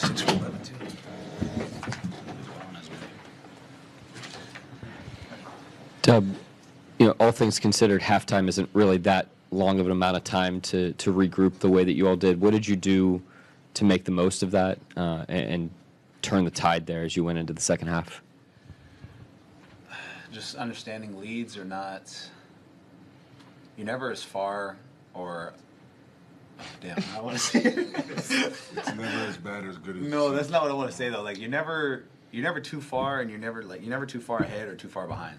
6 for 11, too. Dub, all things considered, halftime isn't really that long of an amount of time to regroup the way that you all did. What did you do to make the most of that and turn the tide there as you went into the second half? Just understanding leads are not, you're never as far or, damn, I want to say It's never as bad or as good as. No, that's not what I want to say though. Like you're never too far, and you're never too far ahead or too far behind.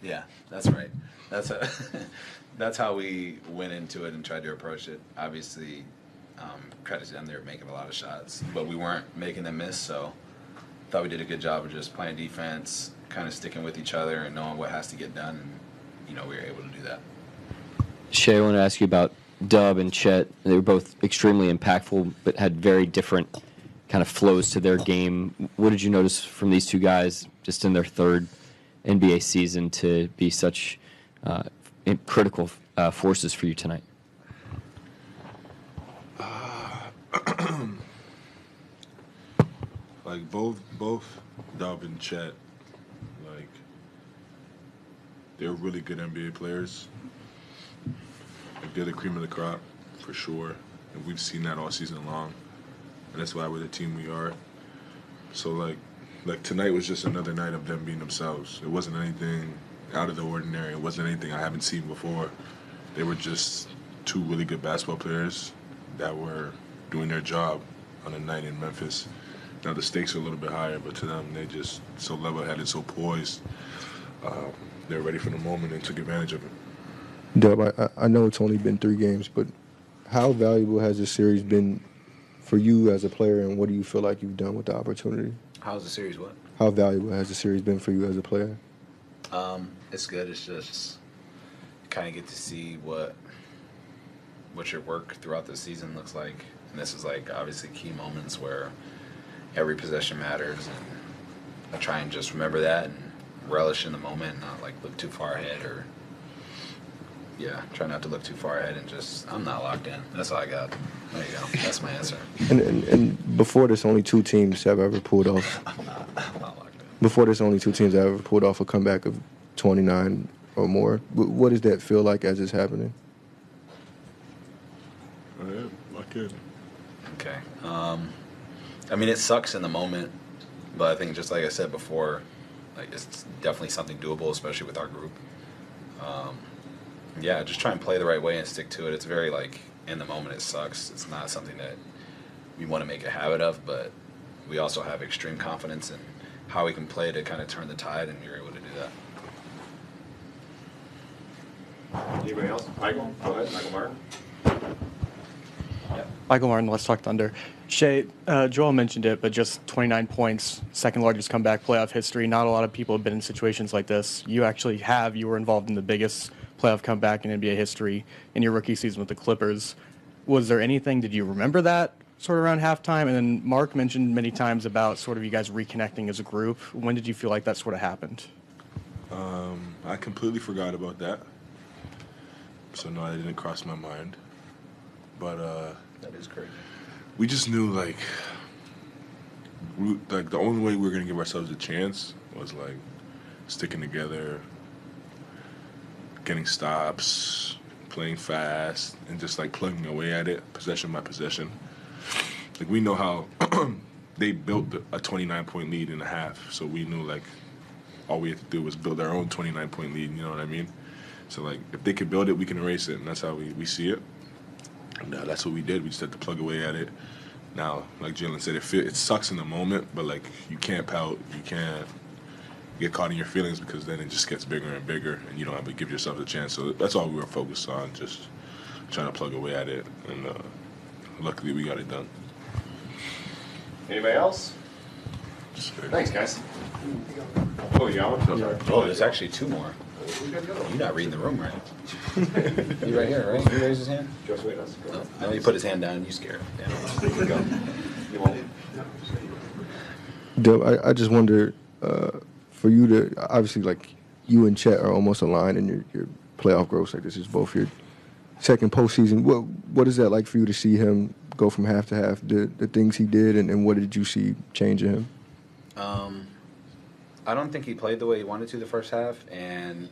Yeah, that's right. That's how we went into it and tried to approach it. Obviously, credit to them, they were making a lot of shots, but we weren't making them miss. So, I thought we did a good job of just playing defense, kind of sticking with each other, and knowing what has to get done. And we were able to do that. Shay, I want to ask you about Dub and Chet. They were both extremely impactful, but had very different kind of flows to their game. What did you notice from these two guys just in their third NBA season to be such critical forces for you tonight? Like both Dub and Chet, like they're really good NBA players. Like they're the cream of the crop for sure, and we've seen that all season long, and that's why we're the team we are. So like tonight was just another night of them being themselves. It wasn't anything out of the ordinary. It wasn't anything I haven't seen before. They were just two really good basketball players that were doing their job on a night in Memphis. Now the stakes are a little bit higher, but to them, they just so level-headed, so poised. They're ready for the moment and took advantage of it. Dub, I know it's only been 3 games, but how valuable has this series been for you as a player, and what do you feel like you've done with the opportunity? How's the series? What? How valuable has the series been for you as a player? It's good. It's just kind of get to see what your work throughout the season looks like, and this is like obviously key moments where every possession matters, and I try and just remember that and relish in the moment, and not like look too far ahead or try not to look too far ahead and just I'm not locked in. That's all I got. There you go. That's my answer. And before this, only 2 teams have ever pulled off. I'm not locked in. Before this, only 2 teams have ever pulled off a comeback of 29 or more. What does that feel like as it's happening? Lock in. Okay. I mean, it sucks in the moment, but I think just like I said before, like it's definitely something doable, especially with our group. Just try and play the right way and stick to it. It's very like in the moment it sucks. It's not something that we want to make a habit of, but we also have extreme confidence in how we can play to kind of turn the tide, and you're able to do that. Anybody else? Michael? Go ahead. Michael Martin. Michael Martin, Let's Talk Thunder. Shay, Joel mentioned it, but just 29 points, second largest comeback playoff history. Not a lot of people have been in situations like this. You actually have. You were involved in the biggest playoff comeback in NBA history in your rookie season with the Clippers. Was there anything, did you remember that sort of around halftime? And then Mark mentioned many times about sort of you guys reconnecting as a group. When did you feel like that sort of happened? I completely forgot about that. So no, that didn't cross my mind. But That is crazy. we just knew like the only way we were gonna give ourselves a chance was like sticking together, getting stops, playing fast, and just like plugging away at it, possession by possession. Like we know how they built a 29-point lead in a half, so we knew like all we had to do was build our own 29-point lead. You know what I mean? So like if they could build it, we can erase it, and that's how we see it. And that's what we did. We just had to plug away at it. Now, like Jalen said, it sucks in the moment, but like you can't pout, you can't get caught in your feelings because then it just gets bigger and bigger, and you don't have to give yourself a chance. So that's all we were focused on, just trying to plug away at it, and luckily we got it done. Anybody else? Thanks, guys. Oh, you got one? Sorry. Oh, there's actually 2 more. You're not reading the room right. You right here, right? He raised his hand? Just wait us. No, he put his hand down and you scared him. Damn. Go. You want Dub, I just wonder, for you to, obviously, like, you and Chet are almost aligned in your playoff growth. Like, this is both your second postseason. What is that like for you to see him go from half to half? The things he did, and what did you see change in him? I don't think he played the way he wanted to the first half, and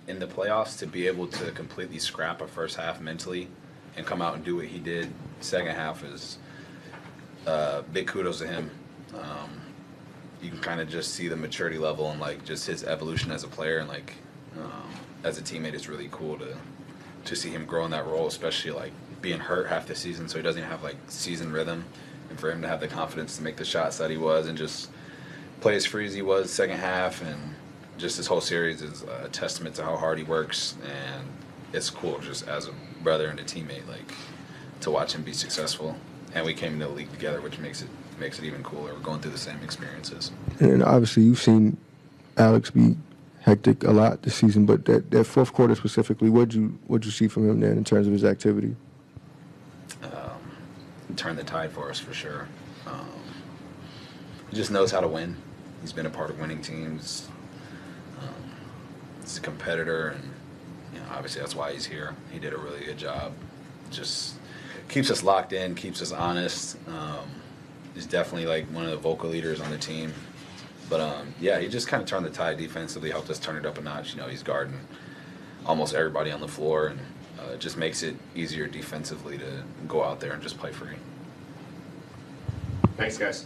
in the playoffs to be able to completely scrap a first half mentally and come out and do what he did second half is big kudos to him. You can kind of just see the maturity level and like just his evolution as a player, and like as a teammate, it's really cool to see him grow in that role, especially like being hurt half the season, so he doesn't even have like season rhythm, and for him to have the confidence to make the shots that he was and just play as free as he was second half, and just this whole series is a testament to how hard he works, and it's cool just as a brother and a teammate, like to watch him be successful. And we came into the league together, which makes it even cooler. We're going through the same experiences. And obviously, you've seen Alex be hectic a lot this season, but that fourth quarter specifically, what'd you see from him then in terms of his activity? Turned the tide for us for sure. He just knows how to win. He's been a part of winning teams. He's a competitor, and obviously that's why he's here. He did a really good job. Just keeps us locked in, keeps us honest. He's definitely like one of the vocal leaders on the team. But he just kind of turned the tide defensively, helped us turn it up a notch. He's guarding almost everybody on the floor, and it just makes it easier defensively to go out there and just play free. Thanks, guys.